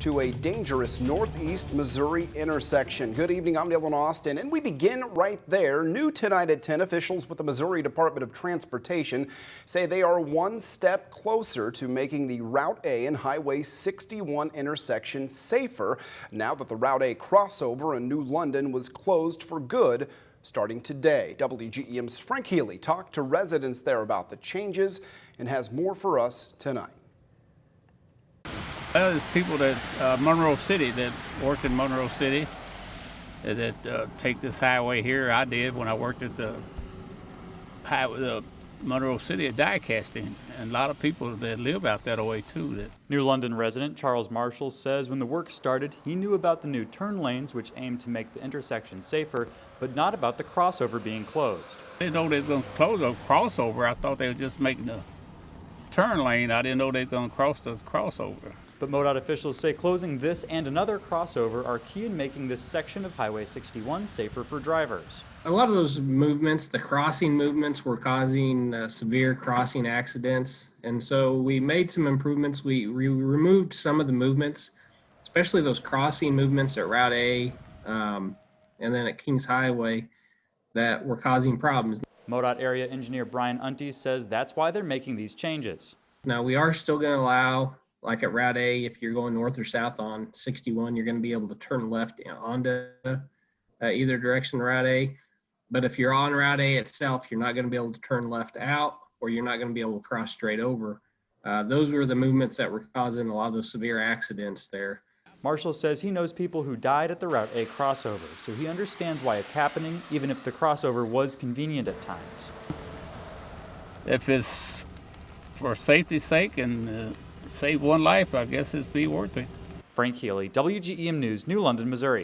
to a dangerous northeast Missouri intersection. Good evening, I'm Dylan Austin, and we begin right there. New tonight at 10, officials with the Missouri Department of Transportation say they are one step closer to making the Route A and Highway 61 intersection safer now that the Route A crossover in New London was closed for good starting today. WGEM's Frank Healy talked to residents there about the changes and has more for us tonight. Well, there's people that Monroe City that work in Monroe City that take this highway here. I did when I worked at the Monroe City die casting, and a lot of people that live out that way too. New London resident Charles Marshall says when the work started, he knew about the new turn lanes, which aim to make the intersection safer, but not about the crossover being closed. I didn't know they were going to close a crossover. I thought they were just making the turn lane. I didn't know they were going to cross the crossover. But MoDOT officials say closing this and another crossover are key in making this section of Highway 61 safer for drivers. A lot of those movements, the crossing movements, were causing severe crossing accidents. And so we made some improvements. We removed some of the movements, especially those crossing movements at Route A and then at Kings Highway that were causing problems. MoDOT area engineer Brian Untes says that's why they're making these changes. Now, we are still going to allow, like at Route A, if you're going north or south on 61, you're going to be able to turn left onto either direction Route A. But if you're on Route A itself, you're not going to be able to turn left out, or you're not going to be able to cross straight over. Those were the movements that were causing a lot of those severe accidents there. Marshall says he knows people who died at the Route A crossover, so he understands why it's happening, even if the crossover was convenient at times. If it's for safety's sake and save one life, I guess it'd be worth it. Frank Healy, WGEM News, New London, Missouri.